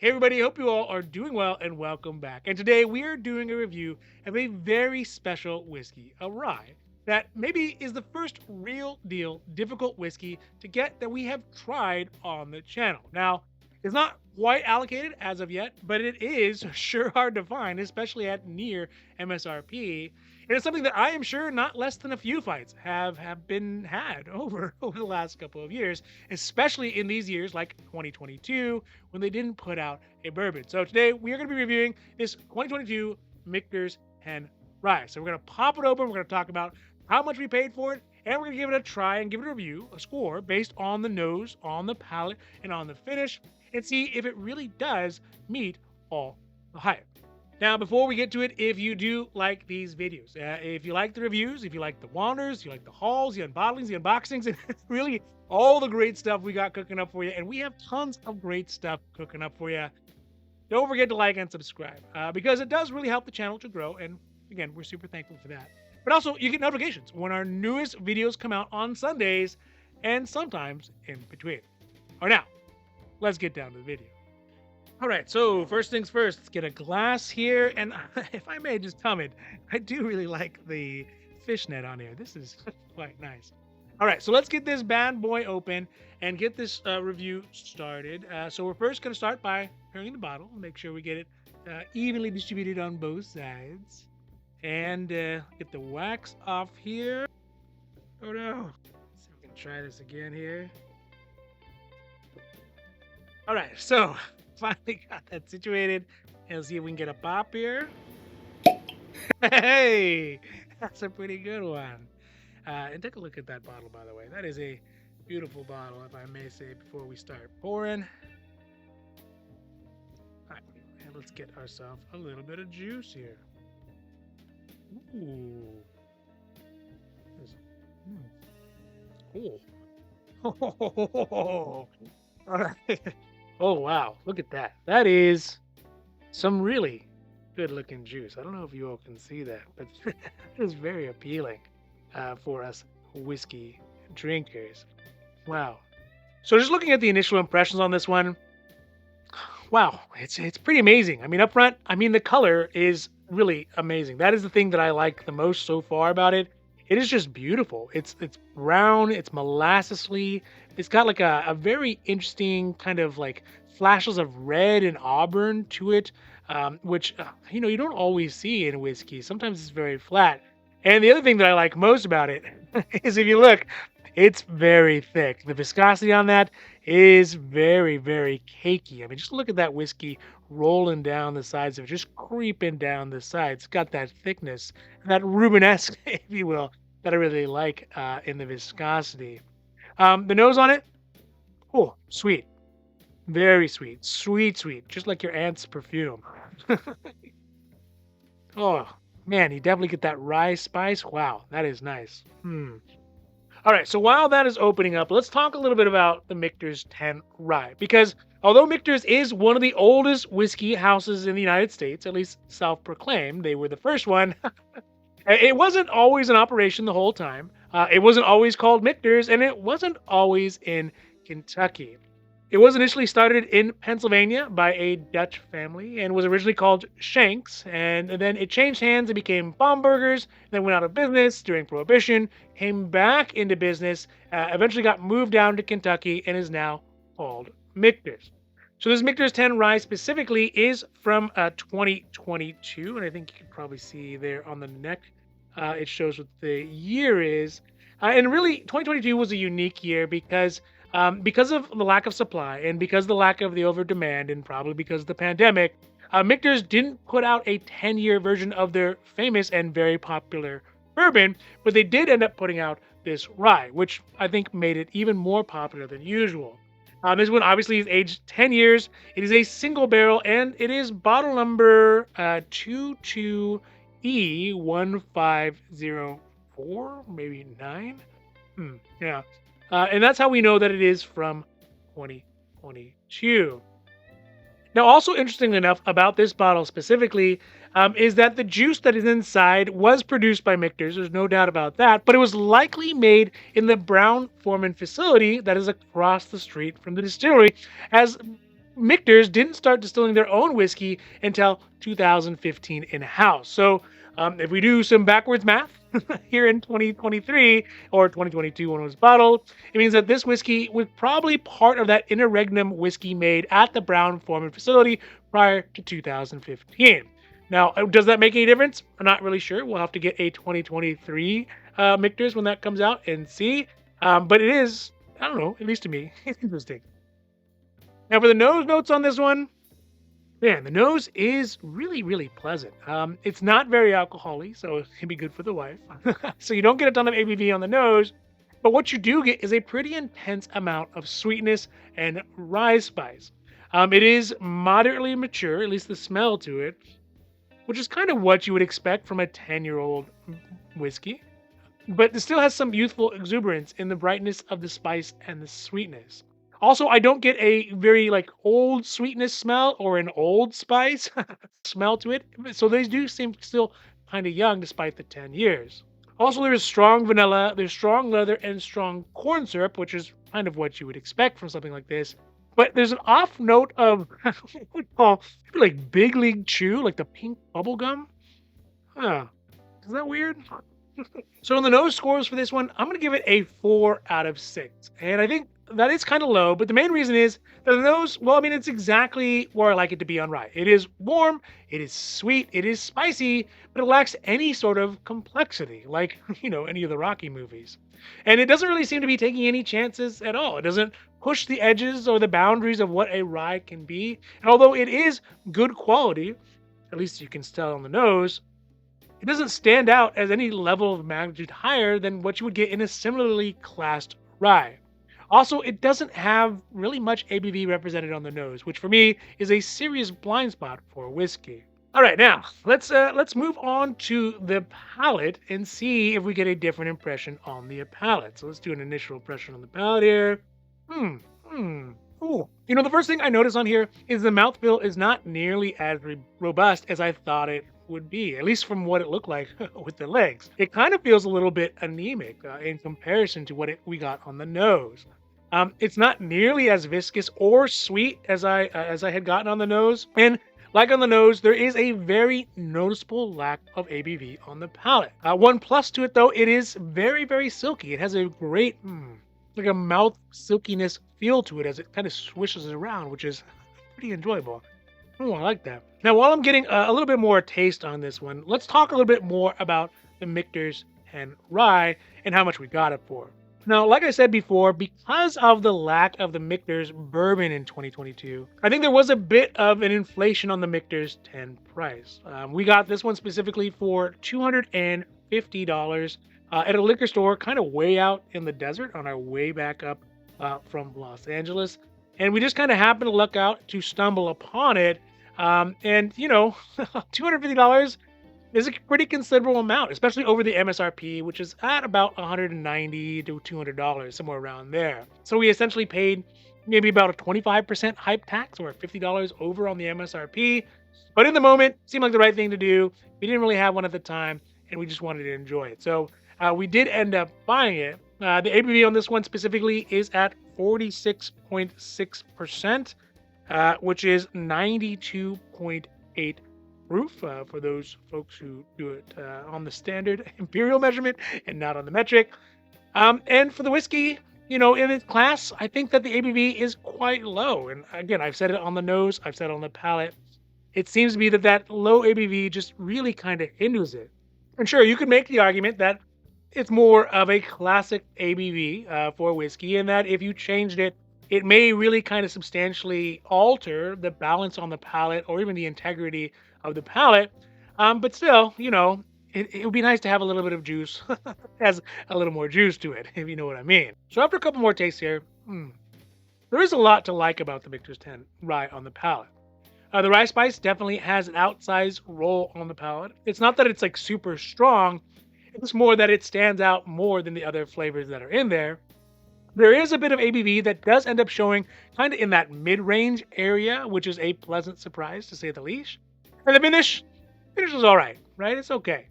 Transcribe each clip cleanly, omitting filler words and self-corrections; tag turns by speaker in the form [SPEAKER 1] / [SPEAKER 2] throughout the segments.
[SPEAKER 1] Hey everybody, hope you all are doing well and welcome back. And today we are doing a review of a very special whiskey, a rye, that maybe is the first real deal difficult whiskey to get that we have tried on the channel. Now, it's not quite allocated as of yet, but it is sure hard to find, especially at near MSRP. And it's something that I am sure not less than a few fights have been had over the last couple of years, especially in these years like 2022 when they didn't put out a bourbon. So today we are going to be reviewing this 2022 Michter's 10 Rye. So we're going to pop it open. We're going to talk about how much we paid for it, and we're going to give it a try and give it a review, a score based on the nose, on the palate, and on the finish, and see if it really does meet all the hype. Now, before we get to it, if you do like these videos, if you like the reviews, if you like the wanders, you like the hauls, the unbottlings, the unboxings, and really all the great stuff we got cooking up for you, and we have tons of great stuff cooking up for you, don't forget to like and subscribe because it does really help the channel to grow. And again, we're super thankful for that. But also, you get notifications when our newest videos come out on Sundays and sometimes in between. All right, now, let's get down to the video. All right, so first things first, let's get a glass here. And if I may just comment, I do really like the fishnet on here. This is quite nice. All right, so let's get this bad boy open and get this review started. So we're first going to start by turning the bottle, make sure we get it evenly distributed on both sides. And get the wax off here. Oh no. Let's see if we can try this again here. All right, so finally got that situated. And let's see if we can get a pop here. Hey, that's a pretty good one. And take a look at that bottle, by the way. That is a beautiful bottle, if I may say, before we start pouring. All right, and let's get ourselves a little bit of juice here. Ooh. Cool. All right. Oh, wow. Look at that. That is some really good looking juice. I don't know if you all can see that, but it is very appealing for us whiskey drinkers. Wow. So just looking at the initial impressions on this one, wow, it's pretty amazing. I mean, up front, I mean, the color is really amazing. That is the thing that I like the most so far about it. It is just beautiful. It's brown, it's molassesly. It's got like a very interesting kind of like flashes of red and auburn to it, which you don't always see in whiskey. Sometimes it's very flat. And the other thing that I like most about it is if you look, it's very thick. The viscosity on that is very, very cakey. I mean, just look at that whiskey rolling down the sides of it, just creeping down the sides. It's got that thickness, that Rubenesque, if you will, that I really like in the viscosity. The nose on it, oh, sweet. Very sweet. Sweet, sweet. Just like your aunt's perfume. Oh, man, you definitely get that rye spice. Wow, that is nice. All right, so while that is opening up, let's talk a little bit about the Michter's 10 Rye. Because although Michter's is one of the oldest whiskey houses in the United States, at least self-proclaimed, they were the first one, it wasn't always in operation the whole time. It wasn't always called Michter's, and it wasn't always in Kentucky. It was initially started in Pennsylvania by a Dutch family and was originally called Shanks, and then it changed hands and became Baumburgers, then went out of business during Prohibition, came back into business, eventually got moved down to Kentucky, and is now called Michter's. So this Michter's 10 Rye specifically is from 2022, and I think you can probably see there on the neck, it shows what the year is. And really, 2022 was a unique year because of the lack of supply and because of the lack of the over demand and probably because of the pandemic, Michter's didn't put out a 10-year version of their famous and very popular bourbon, but they did end up putting out this rye, which I think made it even more popular than usual. This one obviously is aged 10 years. It is a single barrel and it is bottle number 22E1504, maybe 9. Yeah. And that's how we know that it is from 2022. Now, also interesting enough about this bottle specifically is that the juice that is inside was produced by Michter's. There's no doubt about that. But it was likely made in the Brown Forman facility that is across the street from the distillery, as Michter's didn't start distilling their own whiskey until 2015 in house. So, if we do some backwards math here in 2023 or 2022 when it was bottled, it means that this whiskey was probably part of that interregnum whiskey made at the Brown Forman facility prior to 2015. Now, does that make any difference? I'm not really sure. We'll have to get a 2023 Michter's when that comes out and see. But it is, I don't know, at least to me, it's interesting. Now, for the nose notes on this one, man, the nose is really, really pleasant. It's not very alcoholic, so it can be good for the wife. So you don't get a ton of ABV on the nose, but what you do get is a pretty intense amount of sweetness and rye spice. It is moderately mature, at least the smell to it, which is kind of what you would expect from a 10-year-old whiskey, but it still has some youthful exuberance in the brightness of the spice and the sweetness. Also, I don't get a very like old sweetness smell or an old spice smell to it. So they do seem still kind of young despite the 10 years. Also, there's strong vanilla, there's strong leather, and strong corn syrup, which is kind of what you would expect from something like this. But there's an off note of what we call maybe like big league chew, like the pink bubble gum. Huh. Is that weird? So on the nose scores for this one, I'm going to give it a 4 out of 6. And I think that is kind of low, but the main reason is that the nose, well, I mean, it's exactly where I like it to be on rye. It is warm, it is sweet, it is spicy, but it lacks any sort of complexity, like, any of the Rocky movies. And it doesn't really seem to be taking any chances at all. It doesn't push the edges or the boundaries of what a rye can be. And although it is good quality, at least you can tell on the nose, it doesn't stand out as any level of magnitude higher than what you would get in a similarly classed rye. Also, it doesn't have really much ABV represented on the nose, which for me is a serious blind spot for whiskey. All right, now let's move on to the palate and see if we get a different impression on the palate. So let's do an initial impression on the palate here. Ooh. The first thing I notice on here is the mouthfeel is not nearly as robust as I thought it would be, at least from what it looked like with the legs. It kind of feels a little bit anemic in comparison to what we got on the nose. It's not nearly as viscous or sweet as I had gotten on the nose, and like on the nose, there is a very noticeable lack of ABV on the palate. One plus to it though, it is very, very silky. It has a great like a mouth silkiness feel to it as it kind of swishes around, which is pretty enjoyable. Oh, I like that. Now, while I'm getting a little bit more taste on this one, let's talk a little bit more about the Michter's and rye and how much we got it for. Now, like I said before, because of the lack of the Michter's bourbon in 2022, I think there was a bit of an inflation on the Michter's 10 price. We got this one specifically for $250 at a liquor store kind of way out in the desert on our way back up from Los Angeles. And we just kind of happened to luck out to stumble upon it. And, $250 is a pretty considerable amount, especially over the MSRP, which is at about $190 to $200, somewhere around there. So we essentially paid maybe about a 25% hype tax or $50 over on the MSRP. But in the moment, seemed like the right thing to do. We didn't really have one at the time, and we just wanted to enjoy it. So we did end up buying it. The ABV on this one specifically is at 46.6%, which is 92.8 proof for those folks who do it on the standard imperial measurement and not on the metric. And for the whiskey, in its class, I think that the ABV is quite low. And again, I've said it on the nose, I've said it on the palate. It seems to be that low ABV just really kind of hinders it. And sure, you could make the argument that it's more of a classic ABV for whiskey, and that if you changed it, it may really kind of substantially alter the balance on the palate or even the integrity of the palate. But still, it would be nice to have a little bit of juice, has a little more juice to it, if you know what I mean. So after a couple more tastes here, there is a lot to like about the Michter's 10 rye on the palate. The rye spice definitely has an outsized role on the palate. It's not that it's like super strong. It's more that it stands out more than the other flavors that are in there. There is a bit of ABV that does end up showing kind of in that mid-range area, which is a pleasant surprise to say the least. And the finish is all right? It's okay.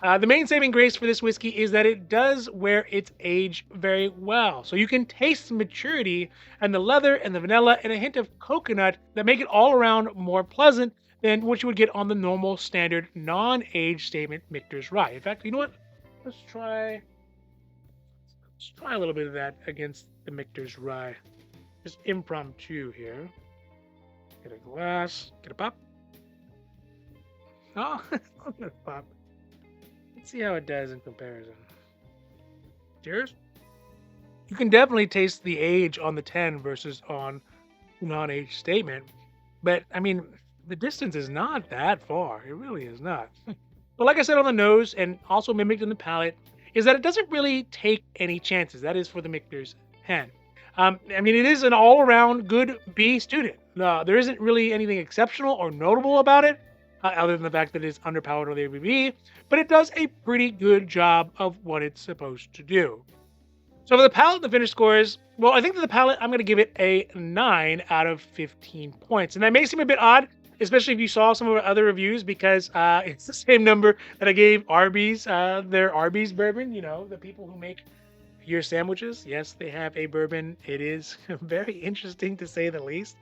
[SPEAKER 1] The main saving grace for this whiskey is that it does wear its age very well. So you can taste the maturity and the leather and the vanilla and a hint of coconut that make it all around more pleasant than what you would get on the normal standard non-age statement Michter's Rye. In fact, you know what? Let's try a little bit of that against the Michter's Rye. Just impromptu here. Get a glass. Get a pop. Oh, get a pop. Let's see how it does in comparison. Cheers. You can definitely taste the age on the 10 versus on non-age statement. But I mean, the distance is not that far. It really is not. But like I said on the nose and also mimicked in the palate, is that it doesn't really take any chances. That is for the Michter's 10. I mean, it is an all-around good B student. There isn't really anything exceptional or notable about it, other than the fact that it's underpowered on the ABV, but it does a pretty good job of what it's supposed to do. So for the palate, the finish scores, well, I think that the palate, I'm going to give it a 9 out of 15 points. And that may seem a bit odd, especially if you saw some of our other reviews, because it's the same number that I gave Arby's, their Arby's bourbon, the people who make your sandwiches. Yes, they have a bourbon. It is very interesting to say the least.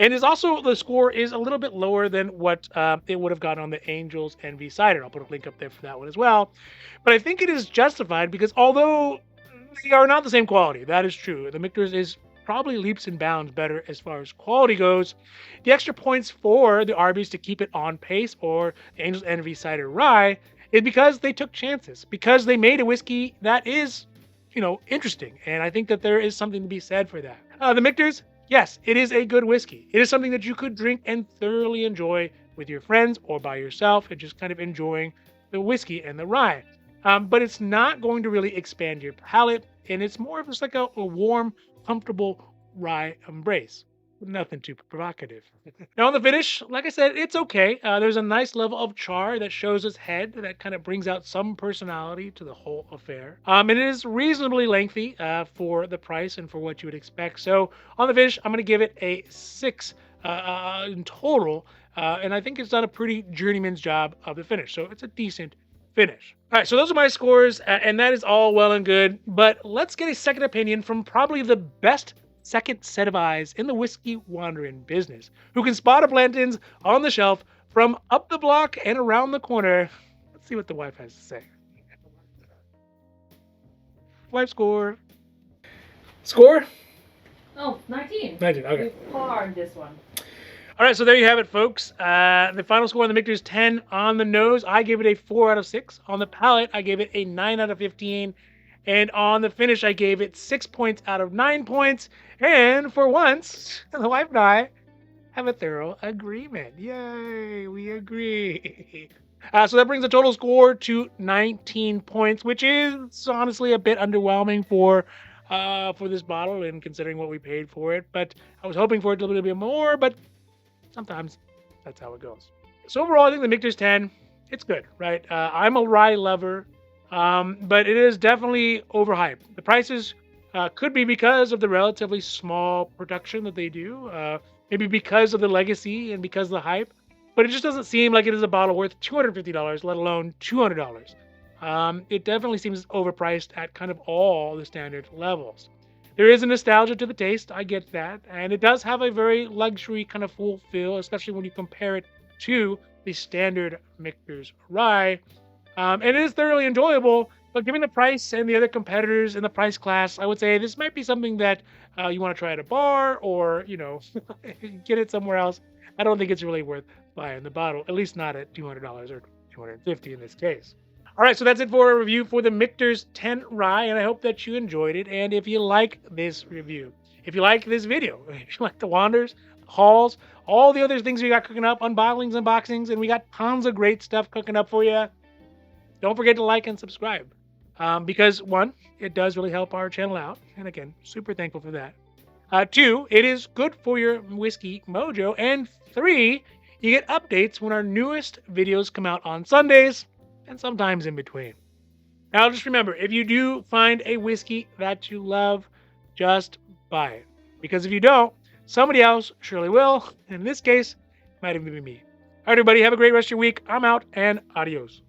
[SPEAKER 1] And it's also, the score is a little bit lower than what it would have gotten on the Angels Envy Cider. I'll put a link up there for that one as well. But I think it is justified because although they are not the same quality, that is true. The Michter's is probably leaps and bounds better as far as quality goes. The extra points for the Arby's to keep it on pace or the Angels Envy Cider Rye is because they took chances, because they made a whiskey that is, interesting. And I think that there is something to be said for that. The Michter's, yes, it is a good whiskey. It is something that you could drink and thoroughly enjoy with your friends or by yourself and just kind of enjoying the whiskey and the rye. But it's not going to really expand your palate, and it's more of just like a warm, comfortable rye embrace. Nothing too provocative. Now on the finish, like I said, it's okay. There's a nice level of char that shows its head that kind of brings out some personality to the whole affair. And it is reasonably lengthy for the price and for what you would expect. So on the finish, I'm going to give it a 6 in total. And I think it's done a pretty journeyman's job of the finish. So it's a decent finish. All right, so those are my scores, and that is all well and good. But let's get a second opinion from probably the best second set of eyes in the whiskey wandering business, who can spot a Blanton's on the shelf from up the block and around the corner. Let's see what the wife has to say. Wife score. Score?
[SPEAKER 2] Oh, 19.
[SPEAKER 1] 19, okay.
[SPEAKER 2] We parred this one.
[SPEAKER 1] All right, so there you have it, folks. The final score on the Michter's 10 on the nose. I gave it a 4 out of 6. On the palate, I gave it a 9 out of 15. And on the finish, I gave it 6 points out of 9 points. And for once, the wife and I have a thorough agreement. Yay, we agree. So that brings the total score to 19 points, which is honestly a bit underwhelming for this bottle and considering what we paid for it. But I was hoping for it a little bit more, but sometimes that's how it goes. So overall, I think the Michter's 10, it's good, right? I'm a rye lover. But it is definitely overhyped. The prices could be because of the relatively small production that they do, maybe because of the legacy and because of the hype, but it just doesn't seem like it is a bottle worth $250, let alone $200. It definitely seems overpriced at kind of all the standard levels. There is a nostalgia to the taste, I get that, and it does have a very luxury kind of full feel, especially when you compare it to the standard Michter's Rye. And it is thoroughly enjoyable, but given the price and the other competitors in the price class, I would say this might be something that you want to try at a bar or, get it somewhere else. I don't think it's really worth buying the bottle, at least not at $200 or $250 in this case. All right, so that's it for a review for the Michter's 10 Rye, and I hope that you enjoyed it. And if you like this review, if you like this video, if you like the wanders, hauls, all the other things we got cooking up, unbottlings, unboxings, and we got tons of great stuff cooking up for you, don't forget to like and subscribe because, one, it does really help our channel out. And again, super thankful for that. Two, it is good for your whiskey mojo. And three, you get updates when our newest videos come out on Sundays and sometimes in between. Now, just remember, if you do find a whiskey that you love, just buy it. Because if you don't, somebody else surely will. In this case, it might even be me. right, everybody, have a great rest of your week. I'm out and adios.